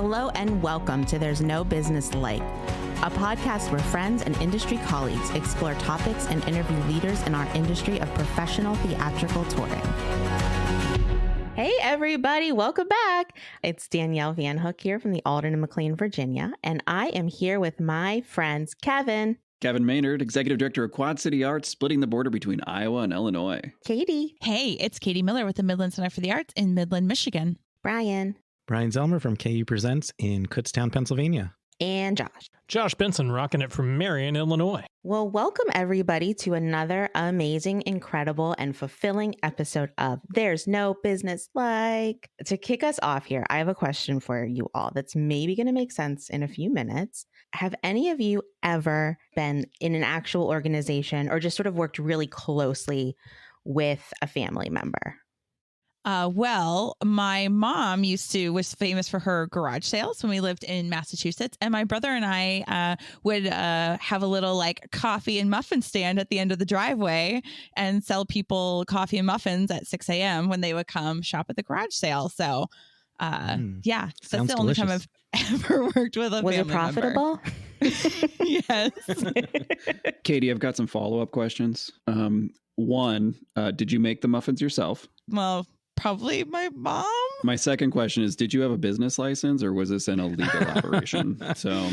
Hello and welcome to There's No Business Like, a podcast where friends and industry colleagues explore topics and interview leaders in our industry of professional theatrical touring. Hey everybody, welcome back. It's Danielle Van Hook here from the Alden and McLean, Virginia, and I am here with my friends Kevin Maynard, Executive Director of Quad City Arts, splitting the border between Iowa and Illinois. Katie. Hey, it's Katie Miller with the Midland Center for the Arts in Midland, Michigan. Brian. Brian Zelmer from KU Presents in Kutztown, Pennsylvania. And Josh. Josh Benson rocking it from Marion, Illinois. Well, welcome everybody to another amazing, incredible, and fulfilling episode of There's No Business Like. To kick us off here, I have a question for you all that's maybe going to make sense in a few minutes. Have any of you ever been in an actual organization or just sort of worked really closely with a family member? Well, my mom was famous for her garage sales when we lived in Massachusetts. And my brother and I would have a little like coffee and muffin stand at the end of the driveway and sell people coffee and muffins at 6 a.m. when they would come shop at the garage sale. So, yeah, that's the only time I've ever worked with a family member. Was it profitable? Yes. Katie, I've got some follow-up questions. One, did you make the muffins yourself? Well, probably my mom. My second question is, did you have a business license or was this an illegal operation? So,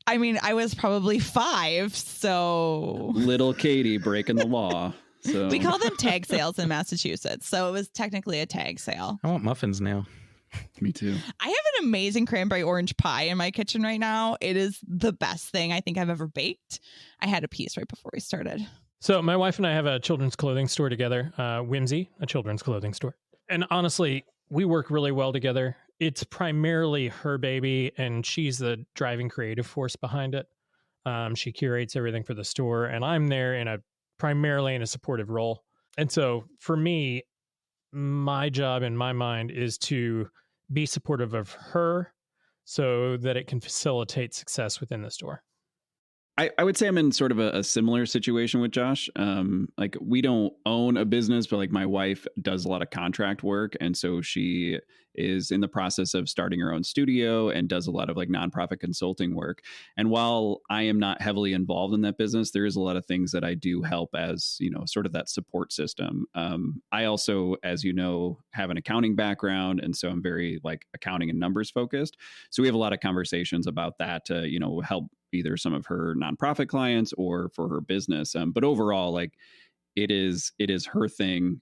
I mean, I was probably 5, so little Katie breaking the law. So we call them tag sales in Massachusetts. So it was technically a tag sale. I want muffins now. Me too. I have an amazing cranberry orange pie in my kitchen right now. It is the best thing I think I've ever baked. I had a piece right before we started. So my wife and I have a children's clothing store together, Whimsy, a children's clothing store. And honestly, we work really well together. It's primarily her baby, and she's the driving creative force behind it. She curates everything for the store, and I'm there primarily in a supportive role. And so for me, my job in my mind is to be supportive of her so that it can facilitate success within the store. I would say I'm in sort of a similar situation with Josh. Like we don't own a business, but like my wife does a lot of contract work. And so she is in the process of starting her own studio and does a lot of like nonprofit consulting work. And while I am not heavily involved in that business, there is a lot of things that I do help as, sort of that support system. I also, as you know, have an accounting background. And so I'm very like accounting and numbers focused. So we have a lot of conversations about that to, help either some of her nonprofit clients or for her business. But overall, like it is her thing.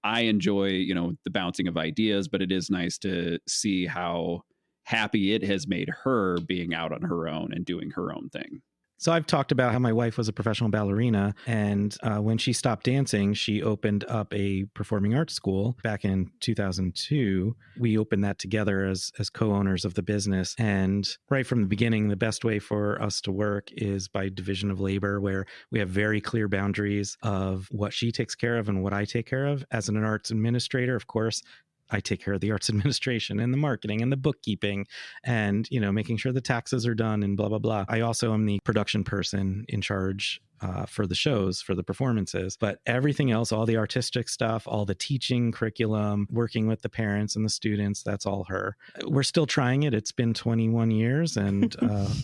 I enjoy, the bouncing of ideas, but it is nice to see how happy it has made her being out on her own and doing her own thing. So I've talked about how my wife was a professional ballerina, and when she stopped dancing, she opened up a performing arts school back in 2002. We opened that together as co-owners of the business. And right from the beginning, the best way for us to work is by division of labor, where we have very clear boundaries of what she takes care of and what I take care of. As an arts administrator, of course, I take care of the arts administration and the marketing and the bookkeeping and, making sure the taxes are done and blah, blah, blah. I also am the production person in charge for the shows, for the performances, but everything else, all the artistic stuff, all the teaching curriculum, working with the parents and the students, that's all her. We're still trying it. It's been 21 years and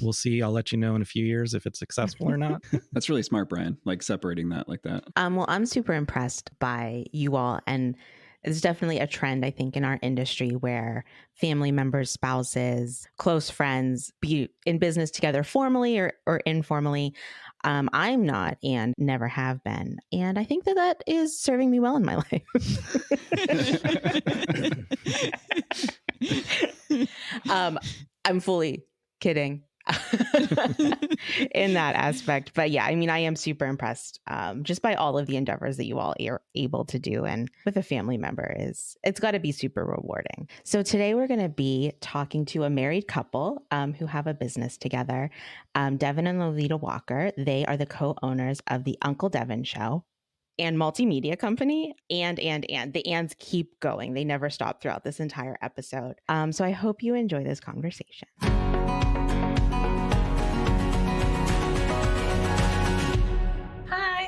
we'll see. I'll let you know in a few years if it's successful or not. That's really smart, Brian, like separating that like that. Well, I'm super impressed by you all, and it's definitely a trend, I think, in our industry where family members, spouses, close friends be in business together formally or informally. I'm not and never have been. And I think that is serving me well in my life. I'm fully kidding. In that aspect. But yeah, I mean, I am super impressed just by all of the endeavors that you all are able to do. And with a family member it's got to be super rewarding. So today we're going to be talking to a married couple who have a business together, Devin and Lolita Walker. They are the co-owners of the Uncle Devin Show and multimedia company. And the ands keep going. They never stop throughout this entire episode. So I hope you enjoy this conversation.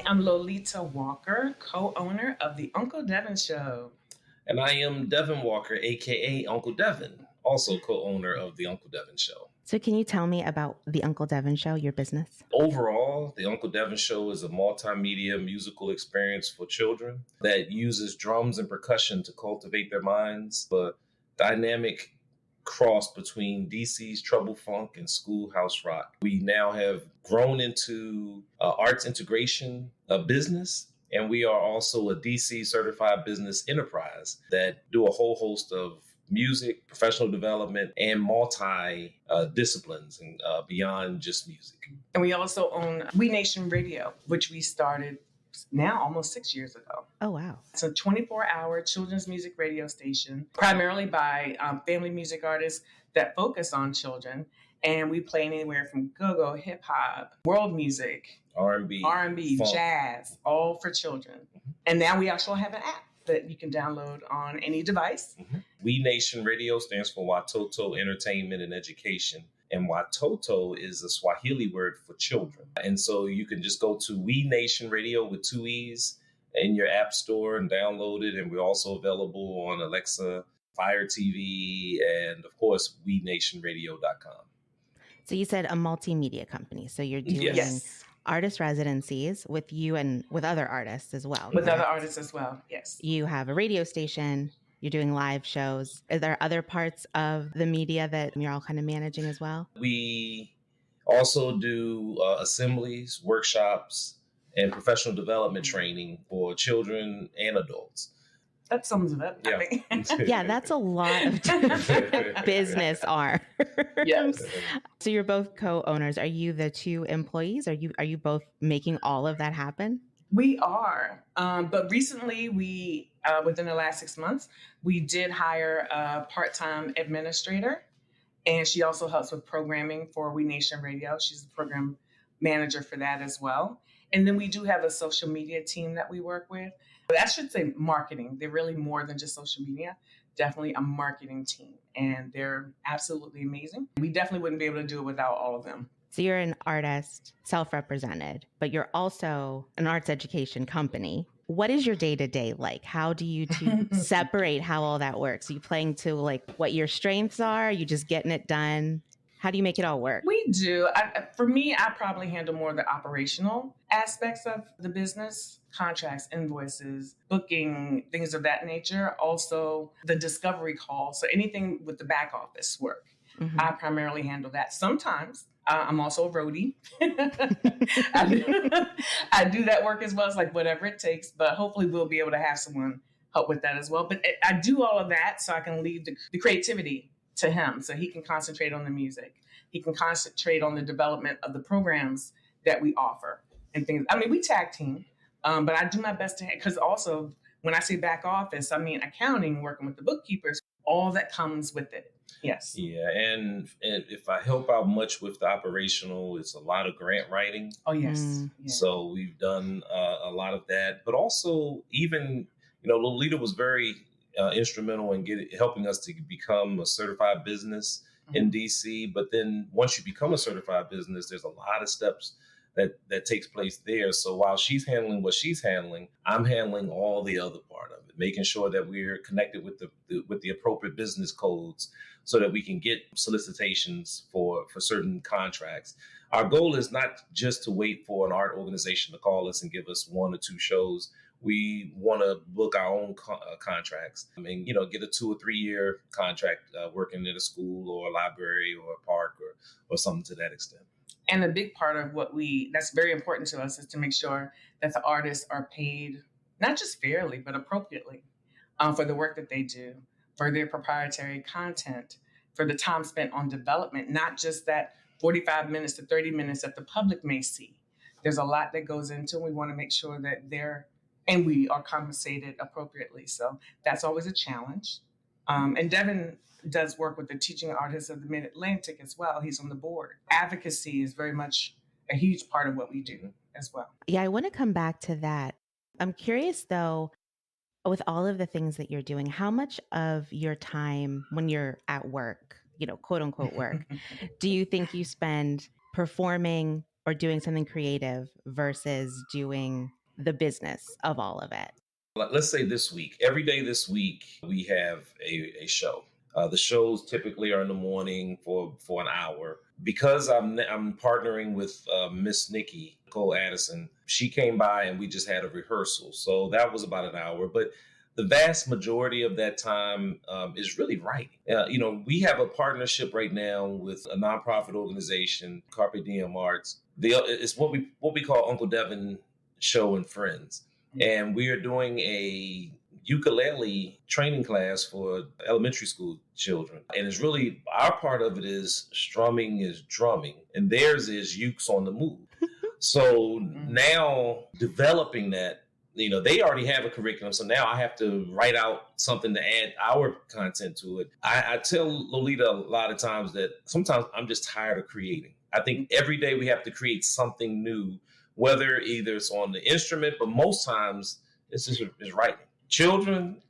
I'm Lolita Walker, co-owner of the Uncle Devin Show. And I am Devin Walker, a.k.a. Uncle Devin, also co-owner of the Uncle Devin Show. So can you tell me about the Uncle Devin Show, your business? Overall, the Uncle Devin Show is a multimedia musical experience for children that uses drums and percussion to cultivate their minds. A dynamic cross between DC's Trouble Funk and Schoolhouse Rock. We now have grown into arts integration business, and we are also a DC certified business enterprise that do a whole host of music, professional development, and multi disciplines and beyond just music. And we also own We Nation Radio, which we started now almost 6 years ago. Oh, wow. It's a 24-hour children's music radio station, primarily by family music artists that focus on children. And we play anywhere from go-go, hip-hop, world music, R&B, funk, jazz, all for children. And now we also have an app that you can download on any device. We Nation Radio stands for Watoto Entertainment and Education. And Watoto is a Swahili word for children. And so you can just go to We Nation Radio with 2 E's in your app store and download it. And we're also available on Alexa, Fire TV, and of course, wenationradio.com. So you said a multimedia company. So you're doing Yes. artist residencies with you and with other artists as well. With correct? other artists as well, yes. You have a radio station. You're doing live shows. Are there other parts of the media that you're all kind of managing as well? We also do assemblies, workshops, and professional development training for children and adults. That sums it up, Yeah. I think. Yeah, that's a lot of different business arms. Yes. So you're both co-owners. Are you the two employees? Are you both making all of that happen? We are. But recently, within the last 6 months, we did hire a part-time administrator. And she also helps with programming for We Nation Radio. She's the program manager for that as well. And then we do have a social media team that we work with. But I should say marketing. They're really more than just social media. Definitely a marketing team. And they're absolutely amazing. We definitely wouldn't be able to do it without all of them. So you're an artist, self-represented, but you're also an arts education company. What is your day-to-day like? How do you two separate how all that works? Are you playing to like what your strengths are? Are you just getting it done? How do you make it all work? We do. For me, I probably handle more of the operational aspects of the business, contracts, invoices, booking, things of that nature. Also, the discovery call. So anything with the back office work, I primarily handle that. Sometimes I'm also a roadie. I do that work as well. It's like whatever it takes, but hopefully we'll be able to have someone help with that as well. But I do all of that so I can leave the creativity to him so he can concentrate on the music. He can concentrate on the development of the programs that we offer and things. I mean, we tag team, but I do my best to, because also when I say back office, I mean accounting, working with the bookkeepers, all that comes with it. Yes. Yeah. And if I help out much with the operational, it's a lot of grant writing. Oh, yes. Yeah. So we've done a lot of that. But also even, Lolita was very instrumental in helping us to become a certified business in DC. But then once you become a certified business, there's a lot of steps that takes place there. So while she's handling what she's handling, I'm handling all the other part of it, making sure that we're connected with the appropriate business codes so that we can get solicitations for certain contracts. Our goal is not just to wait for an art organization to call us and give us 1 or 2 shows. We want to book our own contracts. I mean, get a 2 or 3 year contract working at a school or a library or a park or something to that extent. And a big part of that's very important to us is to make sure that the artists are paid, not just fairly, but appropriately for the work that they do, for their proprietary content, for the time spent on development, not just that 45 minutes to 30 minutes that the public may see. There's a lot that goes into it. We want to make sure that we are compensated appropriately. So that's always a challenge. And Devin does work with the Teaching Artists of the Mid-Atlantic as well. He's on the board. Advocacy is very much a huge part of what we do as well. Yeah, I want to come back to that. I'm curious, though, with all of the things that you're doing, how much of your time when you're at work, quote unquote work, do you think you spend performing or doing something creative versus doing the business of all of it? Let's say this week, every day this week, we have a show. The shows typically are in the morning for an hour. Because I'm partnering with Miss Nikki Cole Addison. She came by and we just had a rehearsal, so that was about an hour. But the vast majority of that time is really writing. We have a partnership right now with a nonprofit organization, Carpe Diem Arts. It's what we call Uncle Devin Show and Friends, and we are doing a ukulele training class for elementary school children. And it's really, our part of it is strumming is drumming, and theirs is ukes on the move. So now developing that, they already have a curriculum. So now I have to write out something to add our content to it. I tell Lolita a lot of times that sometimes I'm just tired of creating. I think every day we have to create something new, whether either it's on the instrument, but most times it's writing. Children,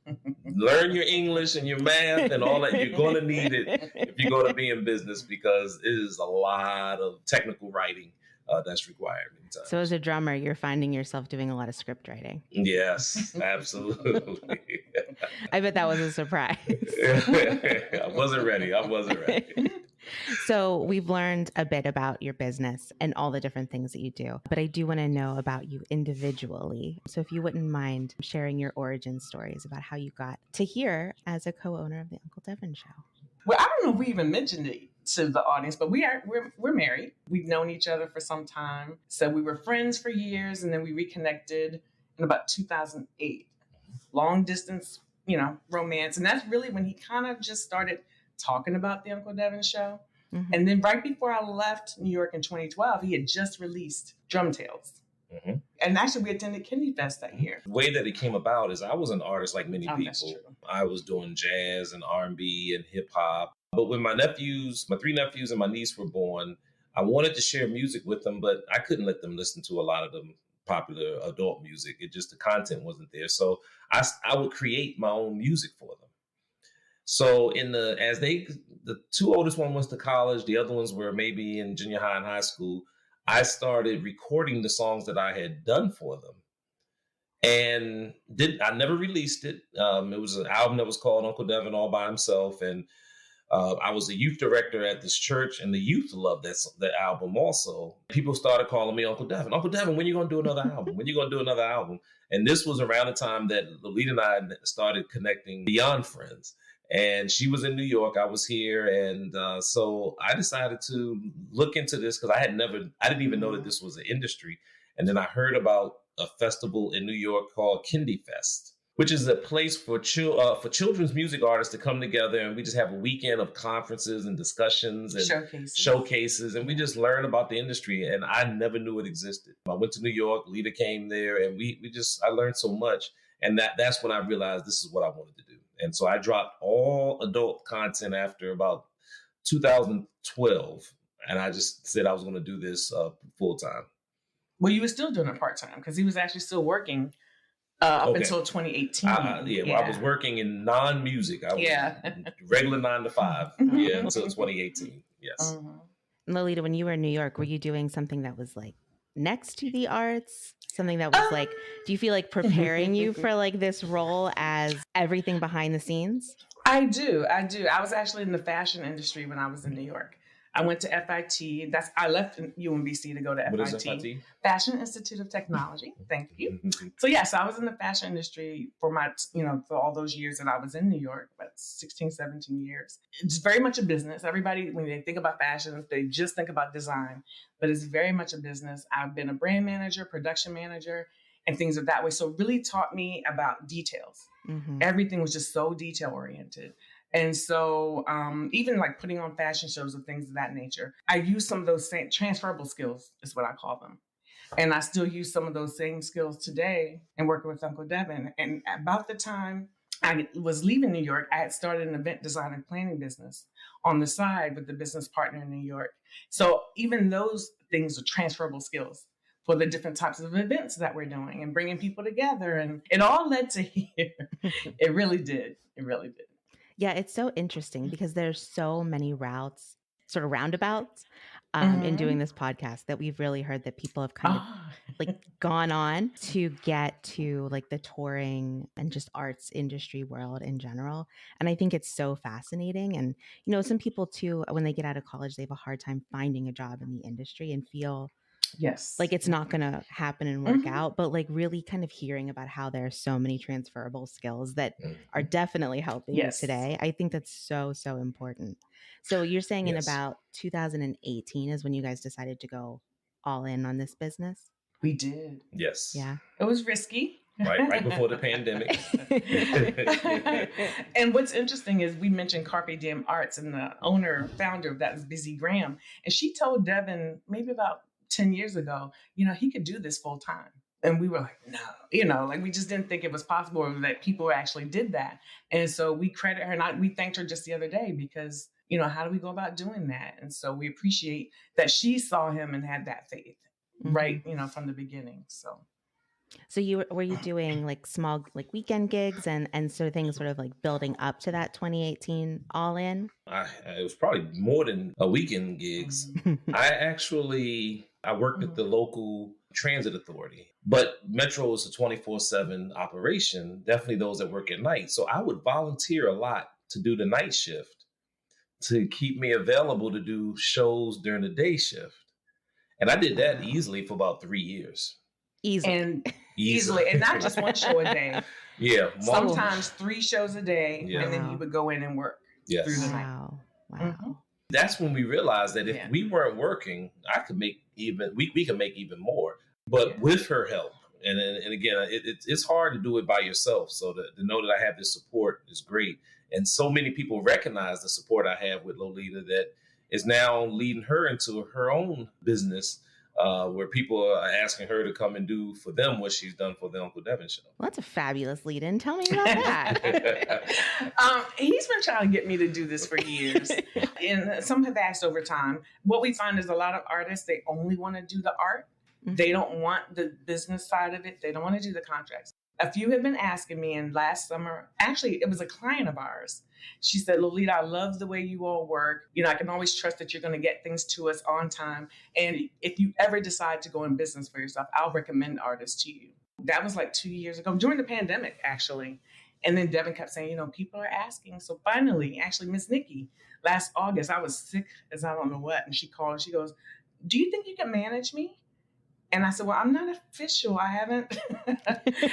learn your English and your math and all that. You're going to need it if you're going to be in business, because it is a lot of technical writing that's required many times. So as a drummer, you're finding yourself doing a lot of script writing. Yes, absolutely. I bet that was a surprise. I wasn't ready. So we've learned a bit about your business and all the different things that you do, but I do want to know about you individually. So if you wouldn't mind sharing your origin stories about how you got to here as a co-owner of the Uncle Devin Show. Well, I don't know if we even mentioned it to the audience, but we're married. We've known each other for some time. So we were friends for years, and then we reconnected in about 2008. Long distance, romance. And that's really when he kind of just started talking about the Uncle Devin Show. Mm-hmm. And then right before I left New York in 2012, he had just released Drum Tales. Mm-hmm. And actually, we attended Kennedy Fest that year. The way that it came about is I was an artist like many people. I was doing jazz and R&B and hip hop. But when my 3 nephews and my niece were born, I wanted to share music with them, but I couldn't let them listen to a lot of the popular adult music. The content wasn't there. So I would create my own music for them. So the 2 oldest one went to college, the other ones were maybe in junior high and high school, I started recording the songs that I had done for them. And I never released it. It was an album that was called Uncle Devin All by Himself. And I was a youth director at this church, and the youth loved that album also. People started calling me Uncle Devin. Uncle Devin, when are you going to do another album? When are you going to do another album? And this was around the time that Lolita and I started connecting beyond friends. And she was in New York. I was here. And so I decided to look into this because I didn't even know that this was an industry. And then I heard about a festival in New York called Kennedy Fest, which is a place for children's music artists to come together. And we just have a weekend of conferences and discussions and showcases. And we just learn about the industry. And I never knew it existed. I went to New York. Lita came there, and I learned so much. And that's when I realized this is what I wanted to do. And so I dropped all adult content after about 2012. And I just said I was going to do this full time. Well, you were still doing it part time because he was actually still working up until 2018. Well, I was working in non-music. I was regular 9 to 5 until 2018. Yes. Lolita, when you were in New York, were you doing something that was like next to the arts? Something that was like, do you feel like preparing you for like this role as everything behind the scenes? I do. I was actually in the fashion industry when I was in New York. I went to FIT. I left UMBC to go to FIT. What is FIT? Fashion Institute of Technology. Thank you. So yes, I was in the fashion industry for for all those years that I was in New York, about 16, 17 years. It's very much a business. Everybody, when they think about fashion, they just think about design, but it's very much a business. I've been a brand manager, production manager, and things of that way. So it really taught me about details. Mm-hmm. Everything was just so detail oriented. And so even like putting on fashion shows and things of that nature, I use some of those same transferable skills is what I call them. And I still use some of those same skills today and working with Uncle Devin. And about the time I was leaving New York, I had started an event design and planning business on the side with the business partner in New York. So even those things are transferable skills for the different types of events that we're doing and bringing people together. And it all led to here. It really did. It really did. Yeah, it's so interesting because there's so many routes, sort of roundabouts, in doing this podcast that we've really heard that people have kind of like gone on to get to like the touring and just arts industry world in general. And I think it's so fascinating. And, you know, some people too, when they get out of college, they have a hard time finding a job in the industry and feel Yes. like it's not going to happen and work out, but like really kind of hearing about how there are so many transferable skills that are definitely helping you today. I think that's so, so important. So you're saying in about 2018 is when you guys decided to go all in on this business? We did. Yes. Yeah. It was risky. Right before the pandemic. And what's interesting is we mentioned Carpe Diem Arts, and the founder of that is Busy Graham. And she told Devin maybe about 10 years ago, you know, he could do this full time. And we were like, no, you know, like we just didn't think it was possible that people actually did that. And so we credit her, and we thanked her just the other day because, you know, how do we go about doing that? And so we appreciate that she saw him and had that faith, right, you know, from the beginning. So were you doing like small like weekend gigs and sort of things sort of like building up to that 2018 all in? It was probably more than a weekend gigs. I worked at the local transit authority, but Metro is a 24/7 operation, definitely those that work at night. So I would volunteer a lot to do the night shift to keep me available to do shows during the day shift. And I did that easily for about 3 years. Easily. And not just one show a day. Yeah. Sometimes 3 shows a day, and then he would go in and work through the night. Wow. That's when we realized that if we weren't working, I could make we could make even more. But with her help, and again, it's hard to do it by yourself. So to know that I have this support is great. And so many people recognize the support I have with Lolita that is now leading her into her own business, where people are asking her to come and do for them what she's done for the Uncle Devin show. Well, that's a fabulous lead-in. Tell me about that. He's been trying to get me to do this for years. And some have asked over time. What we find is a lot of artists, they only want to do the art. They don't want the business side of it. They don't want to do the contracts. A few have been asking me, and last summer, actually, it was a client of ours. She said, Lolita, I love the way you all work. You know, I can always trust that you're going to get things to us on time. And if you ever decide to go in business for yourself, I'll recommend artists to you. That was like 2 years ago, during the pandemic, actually. And then Devin kept saying, you know, people are asking. So finally, actually, Miss Nikki, last August, I was sick as I don't know what. And she called and she goes, do you think you can manage me? And I said, well, I'm not official. I haven't.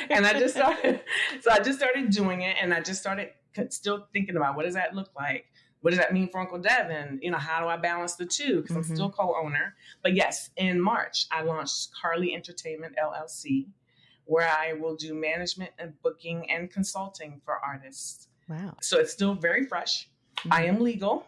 And I just started doing it. And I just started still thinking about, what does that look like? What does that mean for Uncle Devin? You know, how do I balance the two? Because I'm still co-owner. But yes, in March, I launched Carly Entertainment, LLC, where I will do management and booking and consulting for artists. Wow. So it's still very fresh. I am legal.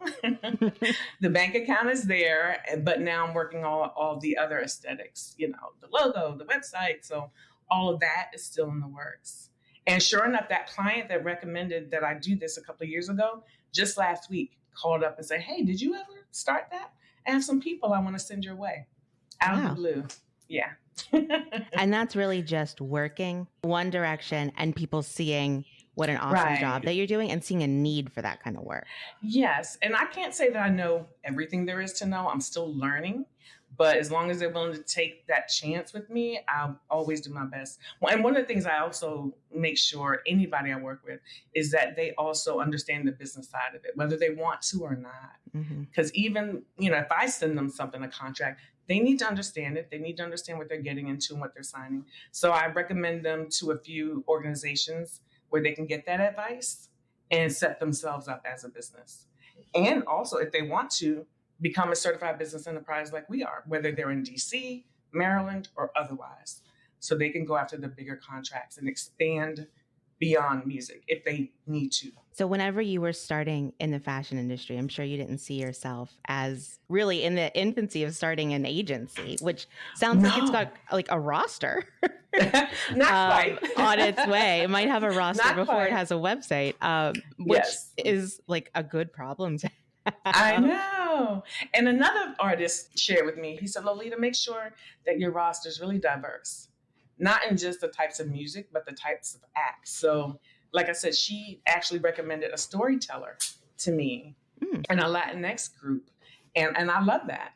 The bank account is there, but now I'm working on all the other aesthetics, you know, the logo, the website. So all of that is still in the works. And sure enough, that client that recommended that I do this a couple of years ago, just last week called up and said, hey, did you ever start that? I have some people I want to send your way. Out of the blue. Yeah. And that's really just working one direction and people seeing what an awesome job that you're doing and seeing a need for that kind of work. Yes. And I can't say that I know everything there is to know. I'm still learning. But as long as they're willing to take that chance with me, I'll always do my best. Well, and one of the things I also make sure anybody I work with is that they also understand the business side of it, whether they want to or not. Because even, you know, if I send them something, a contract, they need to understand it. They need to understand what they're getting into and what they're signing. So I recommend them to a few organizations where they can get that advice and set themselves up as a business. And also, if they want to, become a certified business enterprise like we are, whether they're in DC, Maryland, or otherwise. So they can go after the bigger contracts and expand beyond music if they need to. So whenever you were starting in the fashion industry, I'm sure you didn't see yourself as really in the infancy of starting an agency, which sounds like it's got like a roster Not quite. on its way. It might have a roster before it has a website, which is like a good problem to have. I know. And another artist shared with me, he said, Lolita, make sure that your roster is really diverse, not in just the types of music, but the types of acts. So like I said, she actually recommended a storyteller to me and a Latinx group. And I love that.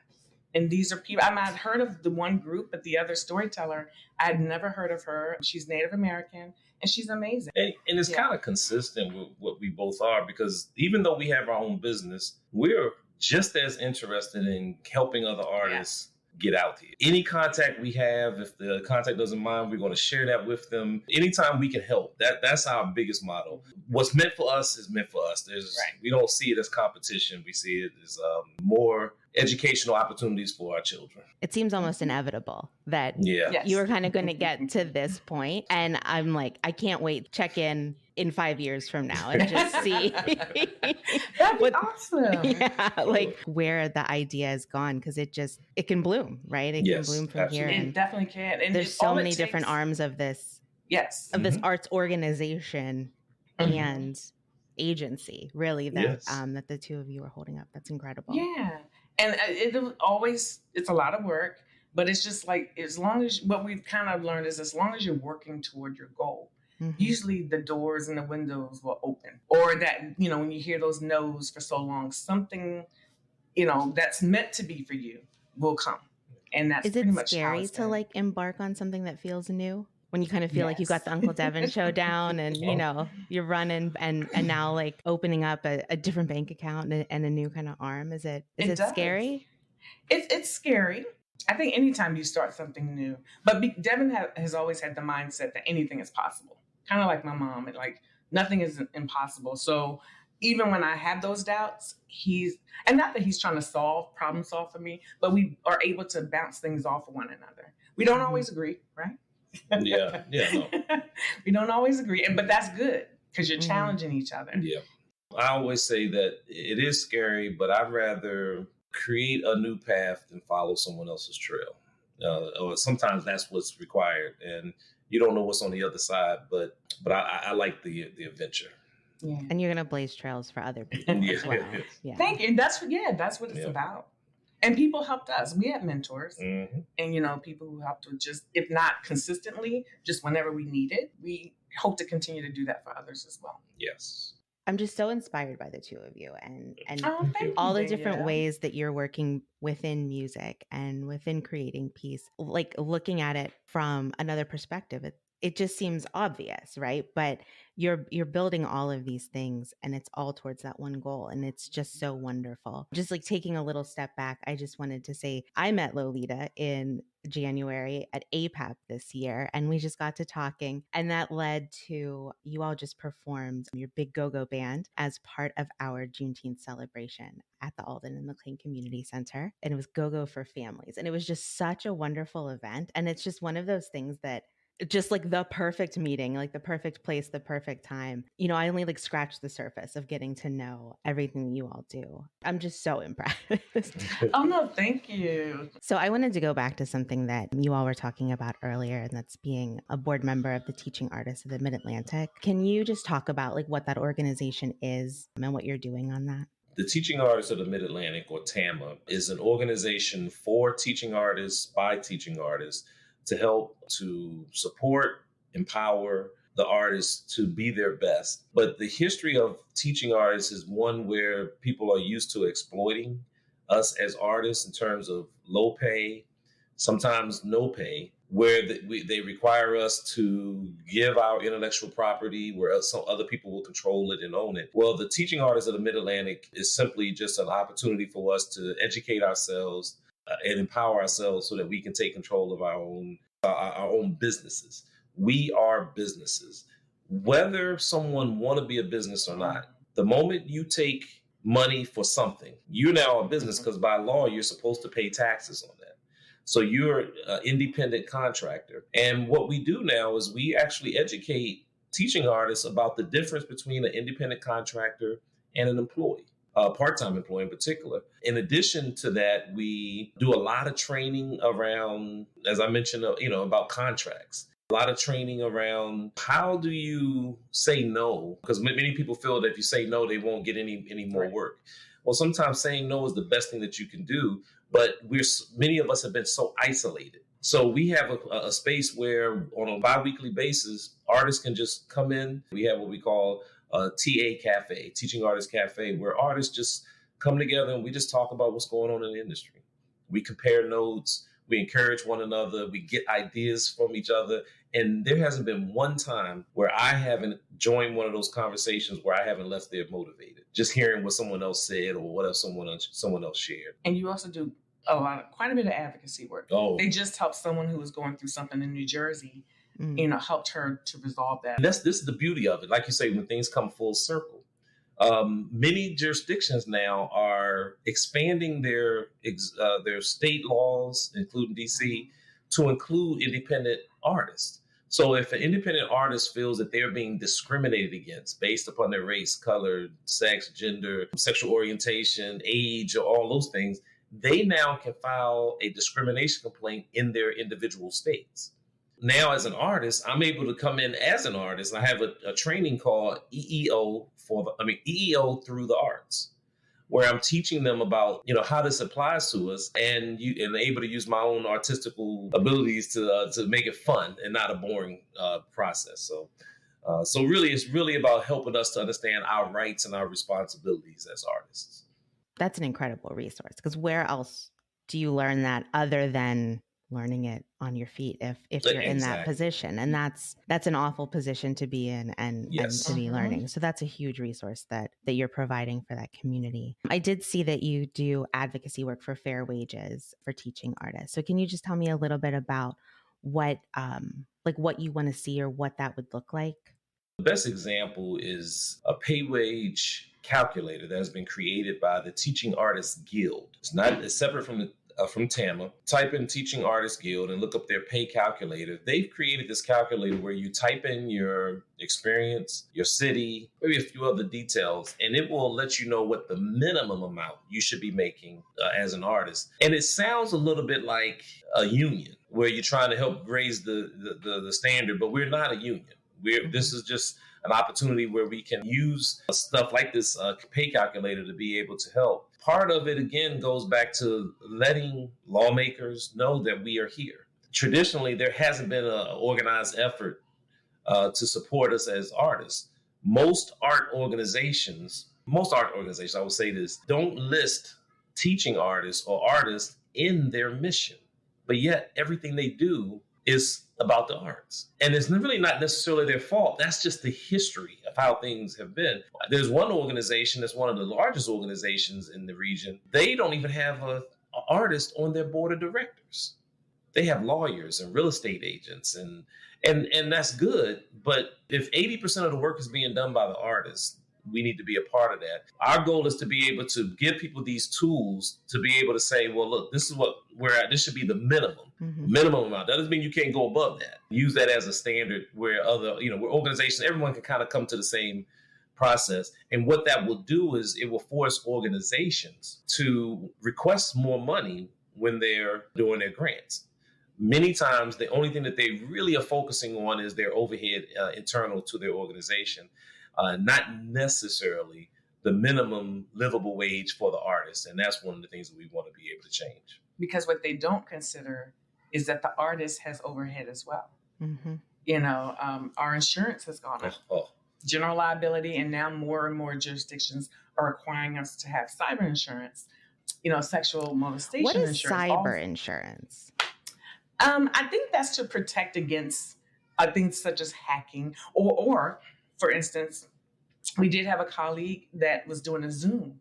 And these are people, I might have heard of the one group, but the other storyteller, I had never heard of her. She's Native American and she's amazing. And it's kind of consistent with what we both are, because even though we have our own business, we're just as interested in helping other artists get out here. Any contact we have, if the contact doesn't mind, we're going to share that with them. Anytime we can help, that's our biggest motto. What's meant for us is meant for us. We don't see it as competition. We see it as more educational opportunities for our children. It seems almost inevitable that Yes. you were kind of going to get to this point. And I'm like, I can't wait to check in 5 years from now and just see That'd be awesome. Yeah, like where the idea has gone, because it can bloom, right? It can bloom from absolutely. here. It definitely can. And There's so many different arms of this this arts organization and agency, really, that that the two of you are holding up. That's incredible. Yeah. And it's a lot of work, but it's just like, as long as, what we've kind of learned is, as long as you're working toward your goal, usually the doors and the windows will open. Or that, when you hear those no's for so long, something, that's meant to be for you will come. And that's Is it pretty much scary to like embark on something that feels new? When you kind of feel like you got the Uncle Devin show down and, you're running and now like opening up a different bank account and a new kind of arm. Is it scary? It's scary. I think anytime you start something new, but Devin has always had the mindset that anything is possible. Kind of like my mom, and like nothing is impossible. So even when I have those doubts, and not that he's trying to problem solve for me, but we are able to bounce things off of one another. We don't always agree, right? No. We don't always agree, but that's good, because you're challenging each other. Yeah. I always say that it is scary, but I'd rather create a new path than follow someone else's trail. Or sometimes that's what's required, and you don't know what's on the other side, but I like the adventure. Yeah. And you're gonna blaze trails for other people as well. Yeah. Thank you. That's what it's about. And people helped us. We had mentors, and people who helped with, just, if not consistently, just whenever we needed. We hope to continue to do that for others as well. Yes. I'm just so inspired by the two of you and thank all you, the different Danielle. ways that you're working within music and within creating peace. Like looking at it from another perspective, it just seems obvious, right? But you're building all of these things and it's all towards that one goal. And it's just so wonderful. Just like taking a little step back, I just wanted to say I met Lolita in January at APAP this year, and we just got to talking, and that led to you all just performed your big go-go band as part of our Juneteenth celebration at the Alden and McLean Community Center, and it was Go-Go for Families, and it was just such a wonderful event. And it's just one of those things that just like the perfect meeting, like the perfect place, the perfect time. I only like scratched the surface of getting to know everything that you all do. I'm just so impressed. Oh, no, thank you. So I wanted to go back to something that you all were talking about earlier, and that's being a board member of the Teaching Artists of the Mid-Atlantic. Can you just talk about like what that organization is and what you're doing on that? The Teaching Artists of the Mid-Atlantic, or TAMA, is an organization for teaching artists by teaching artists to help to support, empower the artists to be their best. But the history of teaching artists is one where people are used to exploiting us as artists in terms of low pay, sometimes no pay, where they require us to give our intellectual property where some other people will control it and own it. Well, the Teaching Artists of the Mid-Atlantic is simply just an opportunity for us to educate ourselves and empower ourselves so that we can take control of our own businesses. We are businesses. Whether someone want to be a business or not, the moment you take money for something, you're now a business, because by law, you're supposed to pay taxes on that. So you're an independent contractor. And what we do now is we actually educate teaching artists about the difference between an independent contractor and an employee. A part-time employee in particular. In addition to that, we do a lot of training around, as I mentioned, about contracts. A lot of training around how do you say no? Because many people feel that if you say no, they won't get any more work. Well, sometimes saying no is the best thing that you can do, but many of us have been so isolated. So we have a space where on a bi-weekly basis, artists can just come in. We have what we call TA Cafe, Teaching Artists Cafe, where artists just come together and we just talk about what's going on in the industry. We compare notes. We encourage one another. We get ideas from each other. And there hasn't been one time where I haven't joined one of those conversations where I haven't left there motivated. Just hearing what someone else said or what else someone else shared. And you also do quite a bit of advocacy work. Oh, they just helped someone who was going through something in New Jersey, helped her to resolve that. And this is the beauty of it. Like you say, when things come full circle. Many jurisdictions now are expanding their state laws, including DC, to include independent artists. So if an independent artist feels that they're being discriminated against based upon their race, color, sex, gender, sexual orientation, age, or all those things, they now can file a discrimination complaint in their individual states. Now, as an artist, I'm able to come in as an artist. I have a training called EEO EEO through the arts, where I'm teaching them about, how this applies to us, and able to use my own artistical abilities to make it fun and not a boring process. So really, it's really about helping us to understand our rights and our responsibilities as artists. That's an incredible resource, because where else do you learn that other than learning it on your feet if you're in that position? And that's an awful position to be in and to be learning. So that's a huge resource that you're providing for that community. I did see that you do advocacy work for fair wages for teaching artists. So can you just tell me a little bit about what you want to see or what that would look like? The best example is a pay wage calculator that has been created by the Teaching Artists Guild. It's separate from TAMA. Type in Teaching Artists Guild and look up their pay calculator. They've created this calculator where you type in your experience, your city, maybe a few other details, and it will let you know what the minimum amount you should be making as an artist. And it sounds a little bit like a union where you're trying to help raise the standard, but we're not a union. This is just an opportunity where we can use stuff like this pay calculator to be able to help. Part of it, again, goes back to letting lawmakers know that we are here. Traditionally, there hasn't been an organized effort to support us as artists. Most art organizations, I will say this, don't list teaching artists or artists in their mission. But yet everything they do is about the arts. And it's really not necessarily their fault. That's just the history of how things have been. There's one organization that's one of the largest organizations in the region. They don't even have an artist on their board of directors. They have lawyers and real estate agents, and that's good. But if 80% of the work is being done by the artists, we need to be a part of that. Our goal is to be able to give people these tools to be able to say, well, look, this is what we're at. This should be the minimum amount. That doesn't mean you can't go above that. Use that as a standard where where organizations, everyone can kind of come to the same process. And what that will do is it will force organizations to request more money when they're doing their grants. Many times, the only thing that they really are focusing on is their overhead internal to their organization. Not necessarily the minimum livable wage for the artist. And that's one of the things that we want to be able to change. Because what they don't consider is that the artist has overhead as well. Mm-hmm. Our insurance has gone up. General liability, and now more and more jurisdictions are requiring us to have cyber insurance, sexual molestation insurance. What is cyber insurance? I think that's to protect against things such as hacking or for instance, we did have a colleague that was doing a Zoom,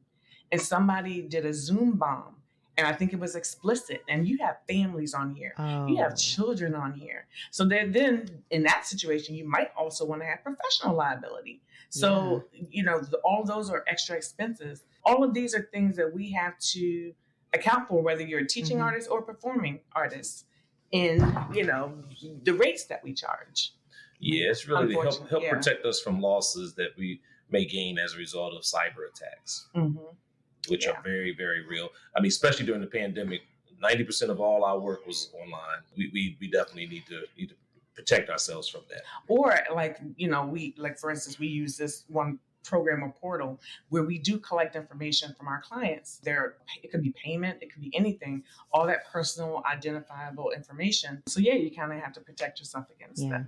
and somebody did a Zoom bomb, and I think it was explicit. And you have families on here, you have children on here. So then in that situation, you might also want to have professional liability. So, all those are extra expenses. All of these are things that we have to account for, whether you're a teaching artist or performing artist, in, the rates that we charge. Yeah, it's really to help protect us from losses that we may gain as a result of cyber attacks, which are very, very real. I mean, especially during the pandemic, 90% of all our work was online. We definitely need to protect ourselves from that. Or for instance, we use this one program or portal where we do collect information from our clients. It could be payment, it could be anything, all that personal identifiable information. So you kind of have to protect yourself against that.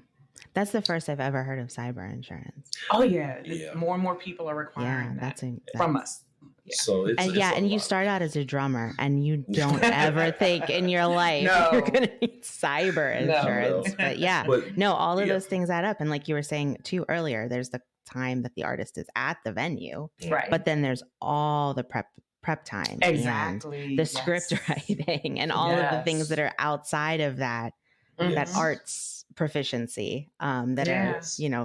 That's the first I've ever heard of cyber insurance. Oh, yeah. More and more people are requiring that from us. So it's, and you start out as a drummer, and you don't ever think in your life you're going to need cyber insurance. But all of those things add up. And like you were saying too earlier, there's the time that the artist is at the venue, right? But then there's all the prep time, exactly, and the script writing, and all of the things that are outside of that, that arts proficiency, that are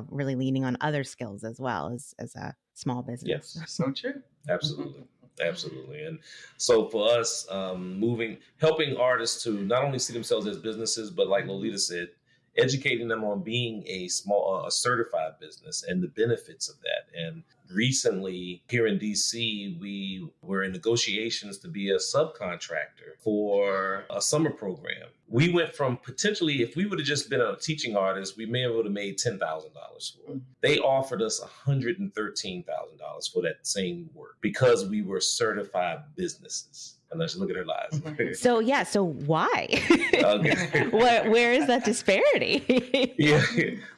really leaning on other skills as well as a small business. Yes, so true. Absolutely. Absolutely. And so for us, helping artists to not only see themselves as businesses, but like Lolita said, educating them on being a certified business and the benefits of that. And recently here in DC, we were in negotiations to be a subcontractor for a summer program. We went from potentially, if we would have just been a teaching artist, we may have would have made $10,000 for it. They offered us $113,000 for that same work because we were certified businesses. And let's look at her lies. So why? Where is that disparity?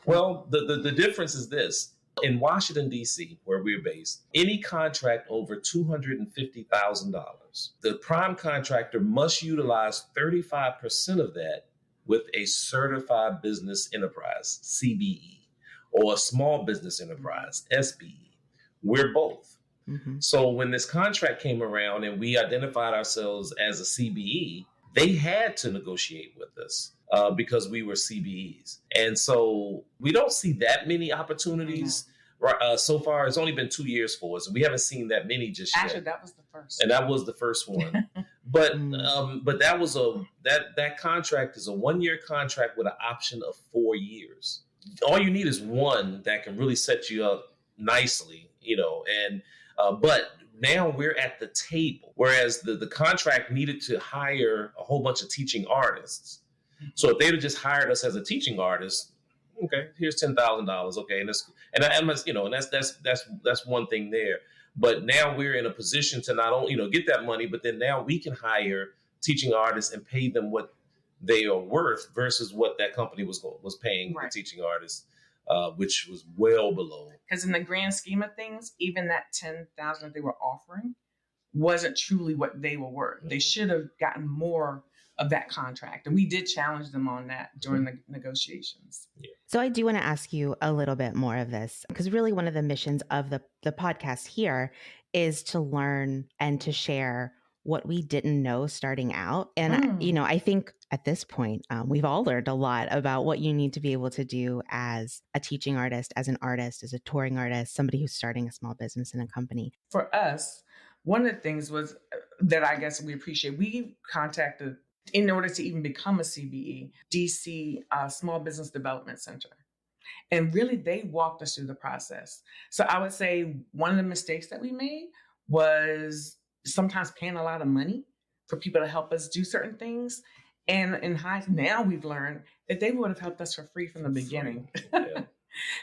Well, the difference is this. In Washington, D.C., where we're based, any contract over $250,000, the prime contractor must utilize 35% of that with a certified business enterprise, CBE, or a small business enterprise, SBE. We're both. Mm-hmm. So when this contract came around and we identified ourselves as a CBE, they had to negotiate with us because we were CBEs. And so we don't see that many opportunities. So far, it's only been 2 years for us. We haven't seen that many just yet. Actually, that was the first. And that was the first one. But that was that contract is a 1-year contract with an option of 4 years. All you need is one that can really set you up nicely, but now we're at the table, whereas the contract needed to hire a whole bunch of teaching artists. So if they'd have just hired us as a teaching artist, okay, here's $10,000, okay, and that's one thing there. But now we're in a position to not only get that money, but then now we can hire teaching artists and pay them what they are worth versus what that company was paying the teaching artists, which was well below. Because in the grand scheme of things, even that $10,000 that they were offering wasn't truly what they were worth. They should have gotten more of that contract. And we did challenge them on that during the negotiations. Yeah. So I do want to ask you a little bit more of this, because really one of the missions of the podcast here is to learn and to share what we didn't know starting out. And, I think at this point, we've all learned a lot about what you need to be able to do as a teaching artist, as an artist, as a touring artist, somebody who's starting a small business in a company. For us, one of the things was that I guess we appreciate, we contacted, in order to even become a CBE, DC Small Business Development Center. And really, they walked us through the process. So I would say one of the mistakes that we made was sometimes paying a lot of money for people to help us do certain things. And now we've learned that they would have helped us for free from the beginning. Yeah.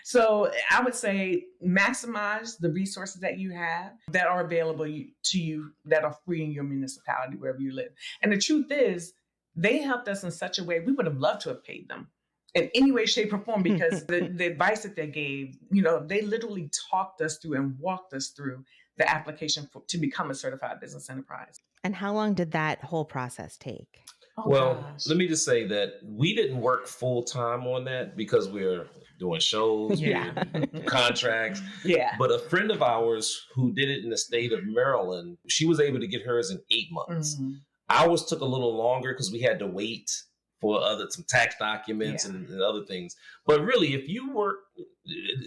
So I would say maximize the resources that you have that are available to you that are free in your municipality, wherever you live. And the truth is, they helped us in such a way we would have loved to have paid them in any way, shape, or form, because the advice that they gave, they literally talked us through and walked us through the application to become a certified business enterprise. And how long did that whole process take? Let me just say that we didn't work full time on that because we're doing shows, contracts. Yeah. But a friend of ours who did it in the state of Maryland, she was able to get hers in 8 months. Mm-hmm. Ours took a little longer because we had to wait for some tax documents and other things. But really, if you work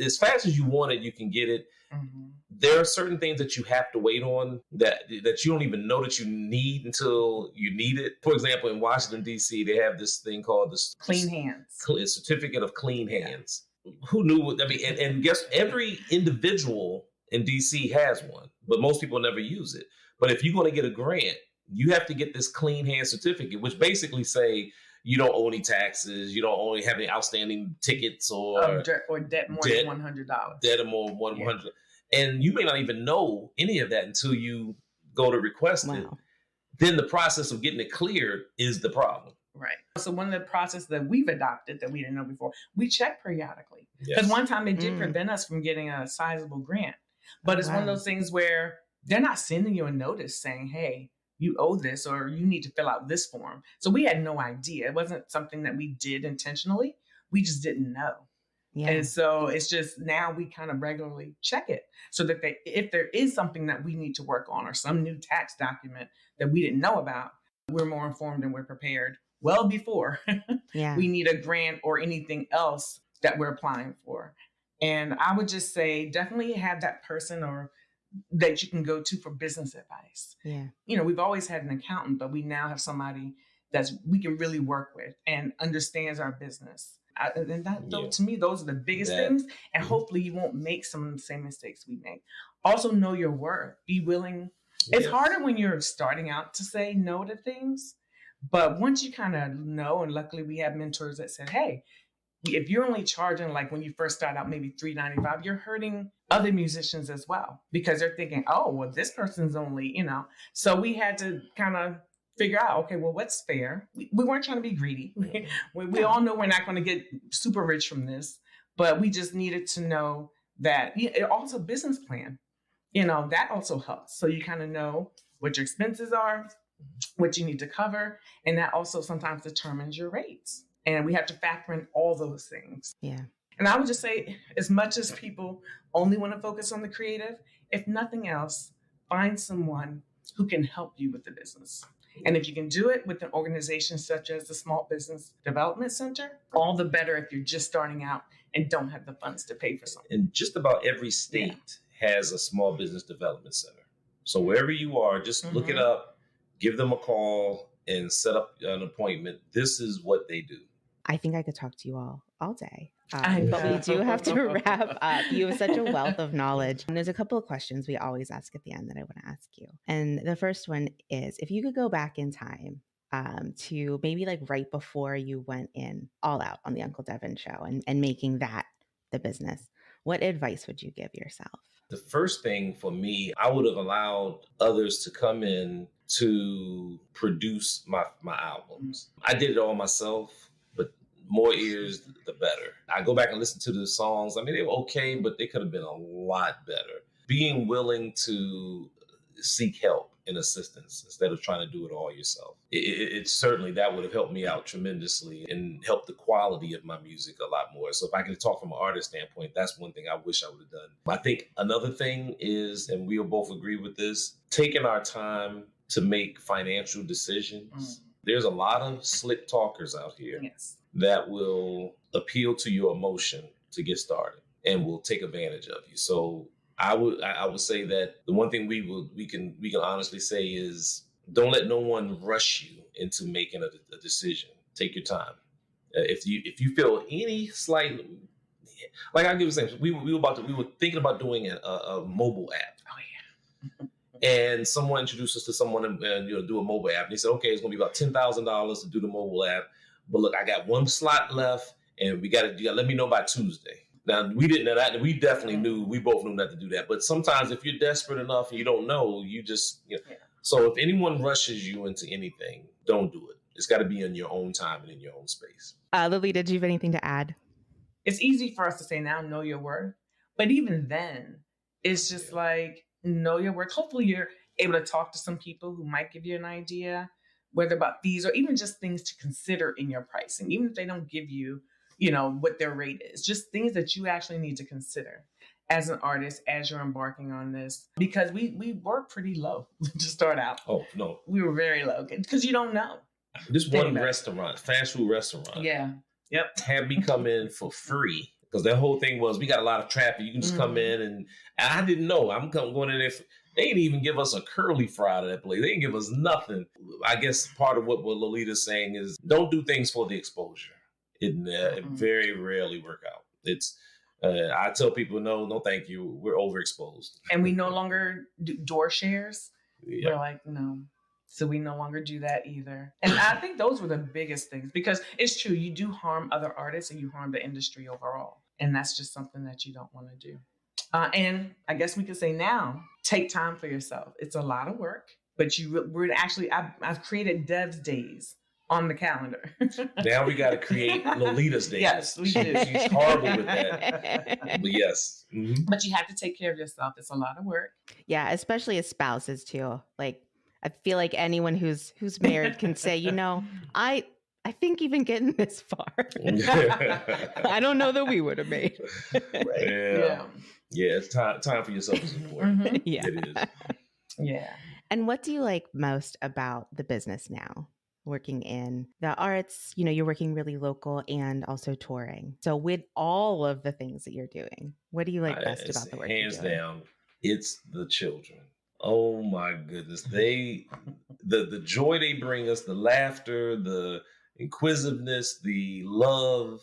as fast as you want it, you can get it. Mm-hmm. There are certain things that you have to wait on that you don't even know that you need until you need it. For example, in Washington, D.C., they have this thing called the Clean Hands. Certificate of Clean Hands. Who knew? I mean, and guess every individual in D.C. has one, but most people never use it. But if you're going to get a grant, you have to get this Clean Hands certificate, which basically say you don't owe any taxes, you don't owe have any outstanding tickets or debt more than $100. Debt or more than $100. And you may not even know any of that until you go to request it. Then the process of getting it cleared is the problem. Right. So one of the processes that we've adopted that we didn't know before, we check periodically. Because one time it did prevent us from getting a sizable grant. But it's one of those things where they're not sending you a notice saying, hey, you owe this or you need to fill out this form. So we had no idea. It wasn't something that we did intentionally. We just didn't know. Yeah. And so it's just now we kind of regularly check it so that if there is something that we need to work on or some new tax document that we didn't know about, we're more informed and we're prepared well before we need a grant or anything else that we're applying for. And I would just say definitely have that person or that you can go to for business advice. Yeah. You know, we've always had an accountant, but we now have somebody we can really work with and understands our business. To me, those are the biggest things. And hopefully you won't make some of the same mistakes we make. Also know your worth. Be willing. It's harder when you're starting out to say no to things. But once you kind of know, and luckily we have mentors that said, hey, if you're only charging like when you first start out, maybe $3.95, you're hurting other musicians as well because they're thinking, oh, well, this person's only, you know. So we had to kind of figure out, okay, well, what's fair? We weren't trying to be greedy. We all know we're not going to get super rich from this, but we just needed to know that it also business plan, you know, that also helps. So you kind of know what your expenses are, what you need to cover, and that also sometimes determines your rates. And we have to factor in all those things. Yeah. And I would just say, as much as people only want to focus on the creative, if nothing else, find someone who can help you with the business. And if you can do it with an organization such as the Small Business Development Center, all the better if you're just starting out and don't have the funds to pay for something. And just about every state has a Small Business Development Center. So wherever you are, just look it up, give them a call, and set up an appointment. This is what they do. I think I could talk to you all day. But we do have to wrap up. You have such a wealth of knowledge. And there's a couple of questions we always ask at the end that I want to ask you. And the first one is, if you could go back in time to maybe like right before you went in all out on the Uncle Devin show and making that the business, what advice would you give yourself? The first thing for me, I would have allowed others to come in to produce my albums. I did it all myself, but more ears, the better. I go back and listen to the songs. I mean, they were okay, but they could have been a lot better. Being willing to seek help and assistance instead of trying to do it all yourself. It certainly, that would have helped me out tremendously and helped the quality of my music a lot more. So if I could talk from an artist standpoint, that's one thing I wish I would have done. I think another thing is, and we'll both agree with this, taking our time to make financial decisions. There's a lot of slick talkers out here that will appeal to your emotion to get started and will take advantage of you. So I would say that the one thing we can honestly say is, don't let no one rush you into making a decision. Take your time. If you feel any slight, like I'll give you an example. We were thinking about doing a mobile app. Oh yeah. And someone introduced us to someone and do a mobile app. And he said, okay, it's going to be about $10,000 to do the mobile app. But look, I got one slot left, and you got to let me know by Tuesday. Now, we didn't know that. We definitely knew. We both knew not to do that. But sometimes if you're desperate enough and you don't know, you just, So if anyone rushes you into anything, don't do it. It's got to be in your own time and in your own space. Lolita, do you have anything to add? It's easy for us to say now, know your worth. But even then, it's just like, know your worth. Hopefully you're able to talk to some people who might give you an idea, whether about fees or even just things to consider in your pricing, even if they don't give you, what their rate is, just things that you actually need to consider as an artist, as you're embarking on this, because we were pretty low to start out. Oh, no. We were very low because you don't know. This one restaurant, fast food restaurant. Yeah. Yep. Had me come in for free because their whole thing was, we got a lot of traffic. You can just come in and I didn't know. I'm going in there. They didn't even give us a curly fry to that place. They didn't give us nothing. I guess part of what Lolita's saying is, don't do things for the exposure. It very rarely work out. It's I tell people, no, thank you. We're overexposed. And we no longer do door shares. Yeah. We're like, no. So we no longer do that either. And I think those were the biggest things, because it's true. You do harm other artists and you harm the industry overall. And that's just something that you don't want to do. And I guess we could say now, take time for yourself. It's a lot of work, but I've created Dev's Days on the calendar. Now we got to create Lolita's days. Yes, we do. She's horrible with that. But yes. Mm-hmm. But you have to take care of yourself. It's a lot of work. Yeah, especially as spouses too. Like, I feel like anyone who's married can say, you know, I think even getting this far, I don't know that we would have made. Right. Yeah. It's time for yourself is important. Mm-hmm. Yeah. It is. Yeah. And what do you like most about the business now? Working in the arts, you know, you're working really local and also touring. So with all of the things that you're doing, what do you like best about the work you're hands doing? down, it's the children. Oh my goodness. The joy they bring us, the laughter, the inquisitiveness, the love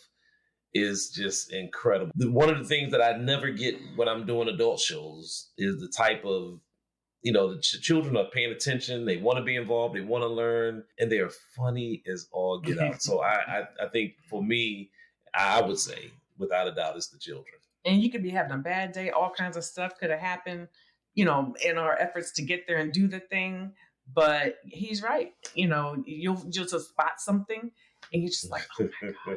is just incredible. One of the things that I never get when I'm doing adult shows is the type of, you know, the children are paying attention. They want to be involved. They want to learn, and they are funny as all get out. So I think for me, I would say without a doubt, it's the children. And you could be having a bad day. All kinds of stuff could have happened, you know, in our efforts to get there and do the thing. But he's right. You know, you'll just spot something and you're just like, oh my God.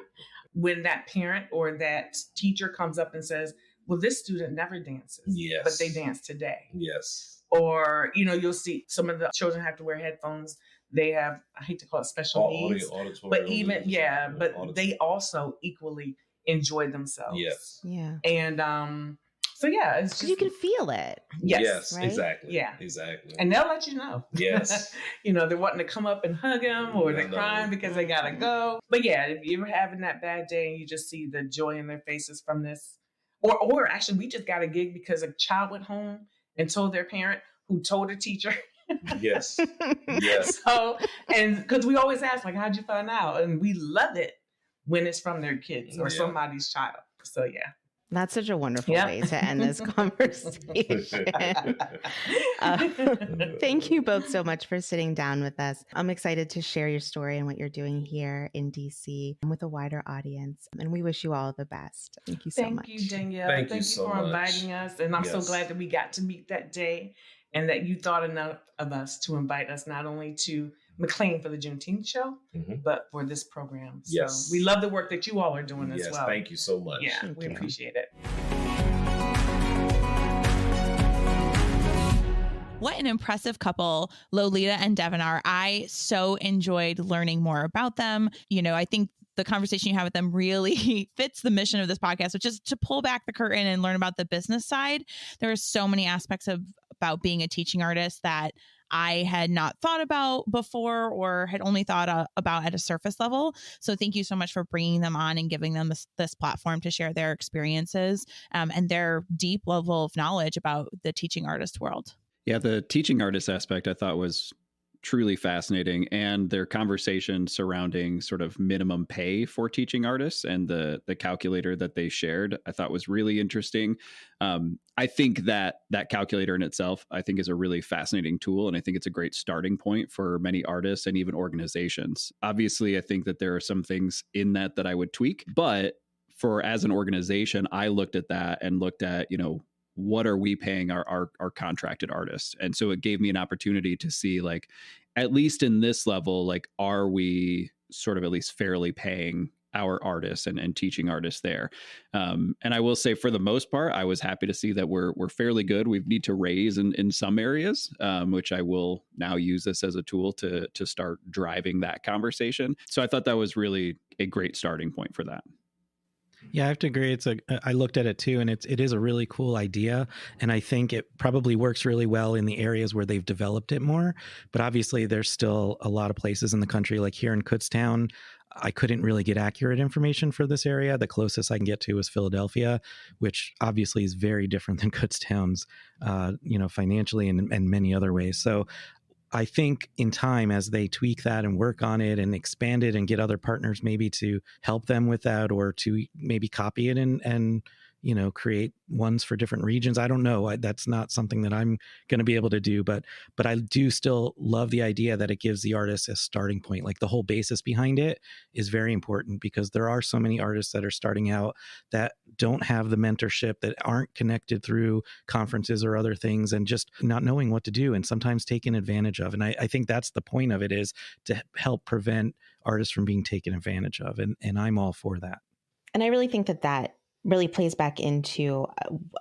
When that parent or that teacher comes up and says, well, this student never dances, Yes. but they dance today. Yes. Or, you know, you'll see some of the children have to wear headphones. They have, I hate to call it special needs, but even, but they also equally enjoy themselves. Yes. Yeah. And so, yeah, it's just. You can feel it. Yes. Right? Exactly. Yeah. Exactly. And they'll let you know. Yes. You know, they're wanting to come up and hug them or they're crying because they got to go. But yeah, if you're having that bad day and you just see the joy in their faces from this, or actually we just got a gig because a child went home and told their parent who told a teacher. Yes. Yes. So, and because we always ask, like, how'd you find out? And we love it when it's from their kids or somebody's child. So, yeah. That's such a wonderful way to end this conversation. Thank you both so much for sitting down with us. I'm excited to share your story and what you're doing here in DC with a wider audience. And we wish you all the best. Thank you so much. Thank you, Danielle. Thank you so for inviting us. And I'm so glad that we got to meet that day and that you thought enough of us to invite us not only to McLean for the Juneteenth show, but for this program. So yes. We love the work that you all are doing as well. Thank you so much. Yeah, we appreciate it. What an impressive couple Lolita and Devin are. I so enjoyed learning more about them. You know, I think the conversation you have with them really fits the mission of this podcast, which is to pull back the curtain and learn about the business side. There are so many aspects about being a teaching artist that I had not thought about before or had only thought about at a surface level. So thank you so much for bringing them on and giving them this platform to share their experiences and their deep level of knowledge about the teaching artist world. Yeah, the teaching artist aspect I thought was truly fascinating, and their conversation surrounding sort of minimum pay for teaching artists and the calculator that they shared, I thought was really interesting. I think that calculator in itself, I think, is a really fascinating tool, and I think it's a great starting point for many artists and even organizations. Obviously, I think that there are some things in that I would tweak, but as an organization, I looked at that and looked at, you know, what are we paying our contracted artists? And so it gave me an opportunity to see, like, at least in this level, like, are we sort of at least fairly paying our artists and teaching artists there? And I will say, for the most part, I was happy to see that we're fairly good. We need to raise in some areas, which I will now use this as a tool to start driving that conversation. So I thought that was really a great starting point for that. Yeah, I have to agree. I looked at it too, and it is a really cool idea. And I think it probably works really well in the areas where they've developed it more. But obviously, there's still a lot of places in the country, like here in Kutztown, I couldn't really get accurate information for this area. The closest I can get to is Philadelphia, which obviously is very different than Kutztown's, financially and many other ways. So I think in time, as they tweak that and work on it and expand it and get other partners maybe to help them with that, or to maybe copy it and create ones for different regions. I don't know. That's not something that I'm going to be able to do, but I do still love the idea that it gives the artist a starting point. Like the whole basis behind it is very important, because there are so many artists that are starting out that don't have the mentorship, that aren't connected through conferences or other things, and just not knowing what to do, and sometimes taken advantage of. And I think that's the point of it, is to help prevent artists from being taken advantage of. And I'm all for that. And I really think that really plays back into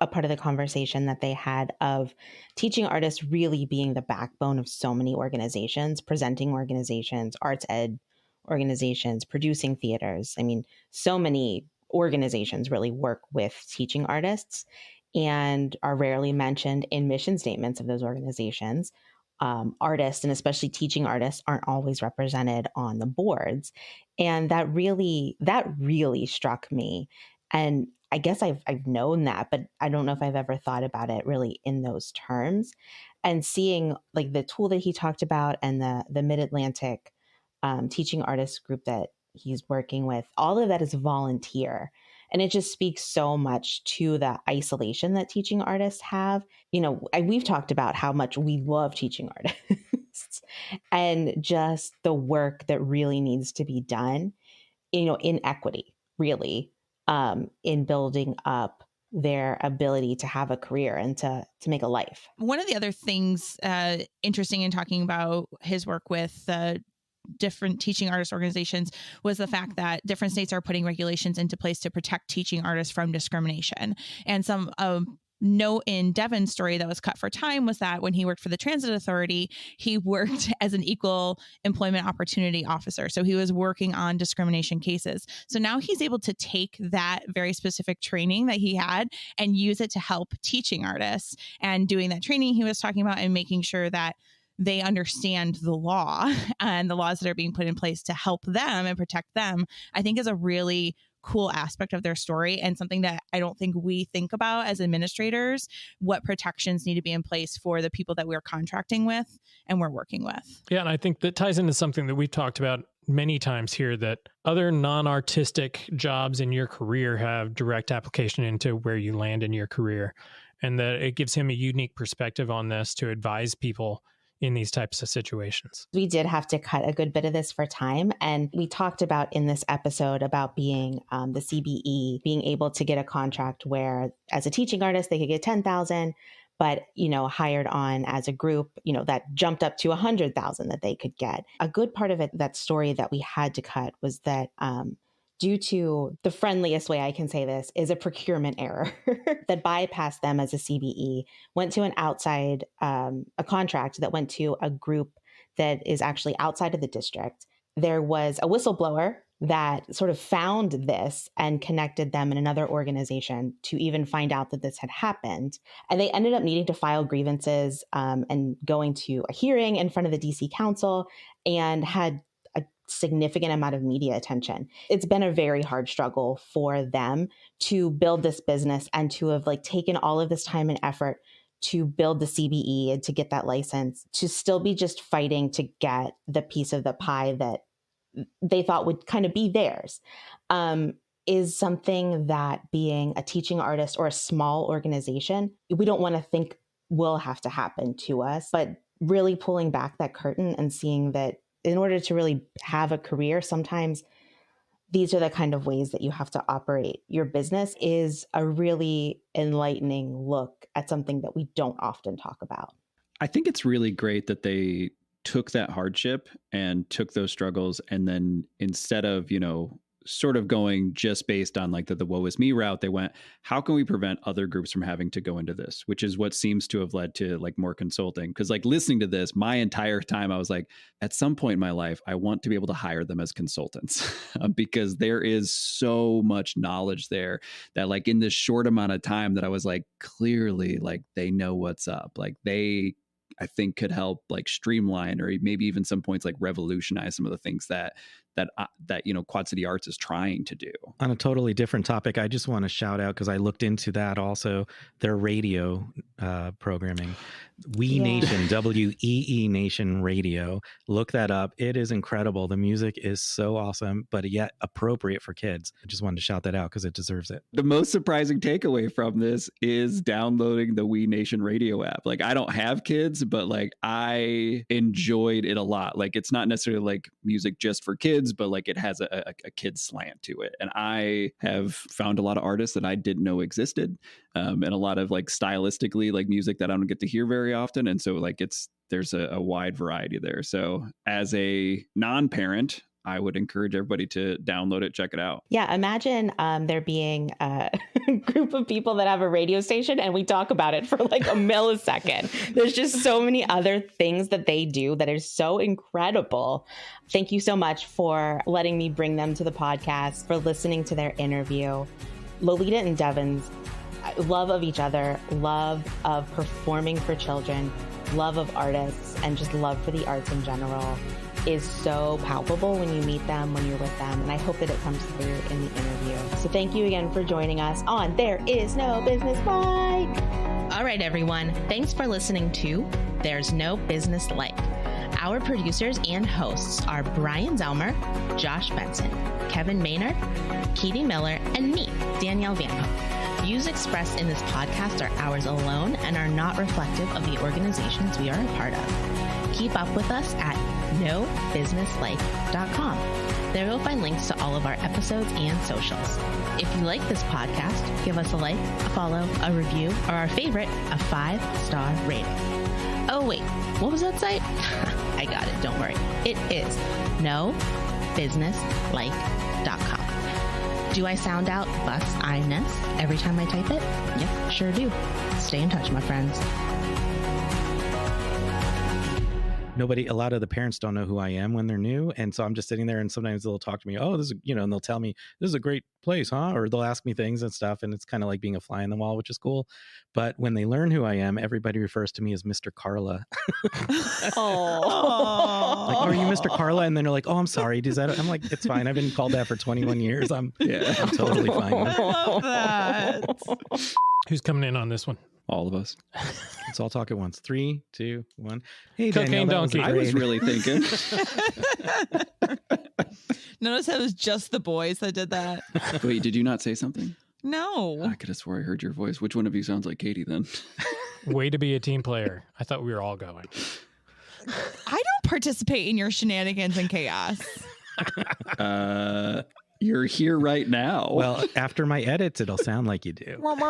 a part of the conversation that they had of teaching artists really being the backbone of so many organizations, presenting organizations, arts ed organizations, producing theaters. I mean, so many organizations really work with teaching artists and are rarely mentioned in mission statements of those organizations. Artists, and especially teaching artists, aren't always represented on the boards. And that really struck me. And I guess I've known that, but I don't know if I've ever thought about it really in those terms. And seeing like the tool that he talked about, and the Mid-Atlantic teaching artists group that he's working with, all of that is volunteer. And it just speaks so much to the isolation that teaching artists have. We've talked about how much we love teaching artists and just the work that really needs to be done, in equity, really, in building up their ability to have a career and to make a life. One of the other things interesting in talking about his work with different teaching artist organizations was the fact that different states are putting regulations into place to protect teaching artists from discrimination. And some note in Devin's story that was cut for time was that when he worked for the Transit Authority, he worked as an equal employment opportunity officer. So he was working on discrimination cases. So now he's able to take that very specific training that he had and use it to help teaching artists. And doing that training he was talking about, and making sure that they understand the law and the laws that are being put in place to help them and protect them, I think is a really cool aspect of their story, and something that I don't think we think about as administrators, what protections need to be in place for the people that we're contracting with and we're working with. Yeah, and I think that ties into something that we've talked about many times here, that other non-artistic jobs in your career have direct application into where you land in your career, and that it gives him a unique perspective on this to advise people in these types of situations. We did have to cut a good bit of this for time. And we talked about in this episode about being the CBE, being able to get a contract where as a teaching artist, they could get 10,000, but, hired on as a group, that jumped up to 100,000 that they could get. A good part of it, that story that we had to cut, was that due to, the friendliest way I can say this, is a procurement error that bypassed them as a CBE, went to an outside, a contract that went to a group that is actually outside of the district. There was a whistleblower that sort of found this and connected them in another organization to even find out that this had happened. And they ended up needing to file grievances and going to a hearing in front of the DC Council, and had significant amount of media attention. It's been a very hard struggle for them to build this business and to have taken all of this time and effort to build the CBE and to get that license, to still be just fighting to get the piece of the pie that they thought would kind of be theirs, is something that, being a teaching artist or a small organization, we don't want to think will have to happen to us, but really pulling back that curtain and seeing that in order to really have a career, sometimes these are the kind of ways that you have to operate your business, is a really enlightening look at something that we don't often talk about. I think it's really great that they took that hardship and took those struggles, and then instead of, sort of going just based on the woe is me route, they went, how can we prevent other groups from having to go into this, which is what seems to have led to more consulting. Because listening to this, my entire time, I was at some point in my life, I want to be able to hire them as consultants because there is so much knowledge there that in this short amount of time that I was clearly they know what's up. They, I think, could help streamline, or maybe even some points revolutionize some of the things that Quad City Arts is trying to do. On a totally different topic, I just want to shout out, because I looked into that also, their radio programming. We Nation, WEE Nation Radio. Look that up. It is incredible. The music is so awesome, but yet appropriate for kids. I just wanted to shout that out because it deserves it. The most surprising takeaway from this is downloading the We Nation Radio app. Like, I don't have kids, but like I enjoyed it a lot. Like, it's not necessarily like music just for kids, but like it has a kid slant to it. And I have found a lot of artists that I didn't know existed, and a lot of like stylistically like music that I don't get to hear very often. And so like there's a wide variety there. So as a non-parent, I would encourage everybody to download it, check it out. Yeah, imagine there being a group of people that have a radio station and we talk about it for like a millisecond. There's just so many other things that they do that are so incredible. Thank you so much for letting me bring them to the podcast, for listening to their interview. Lolita and Devin's love of each other, love of performing for children, love of artists, and just love for the arts in general is so palpable when you meet them, when you're with them. And I hope that it comes through in the interview. So thank you again for joining us on There Is No Business Like. All right, everyone. Thanks for listening to There's No Business Like. Our producers and hosts are Brian Zelmer, Josh Benson, Kevin Maynard, Katie Miller, and me, Danielle Van Hook. Views expressed in this podcast are ours alone and are not reflective of the organizations we are a part of. Keep up with us at nobusinesslike.com. There you'll find links to all of our episodes and socials. If you like this podcast, give us a like, a follow, a review, or our favorite, a 5-star rating. Oh wait, what was that site? I got it, don't worry. It is nobusinesslike.com. Do I sound out bus-I-ness every time I type it? Yep, sure do. Stay in touch, my friends. A lot of the parents don't know who I am when they're new. And so I'm just sitting there and sometimes they'll talk to me, oh, this is, and they'll tell me, this is a great place, huh? Or they'll ask me things and stuff. And it's kind of like being a fly on the wall, which is cool. But when they learn who I am, everybody refers to me as Mr. Carla. Oh, like, are you Mr. Carla? And then they're like, oh, I'm sorry. Does that? I'm like, it's fine. I've been called that for 21 years. I'm totally fine. I love that. Who's coming in on this one? All of us. Let's all talk at once. 3, 2, 1. Hey, Cocaine Danielle, Donkey. I was really thinking. Notice it was just the boys that did that. Wait, did you not say something? No. I could have swore I heard your voice. Which one of you sounds like Katie then? Way to be a team player. I thought we were all going. I don't participate in your shenanigans and chaos. You're here right now. Well, after my edits, it'll sound like you do. Let's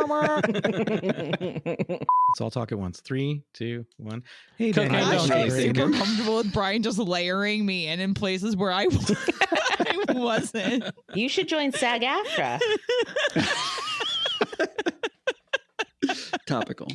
all talk at once. 3, 2, 1. Hey, Cocaine Danielle. I'm Donkey. super comfortable with Brian just layering me in places where I wasn't. you should join SAG-AFTRA. Topical.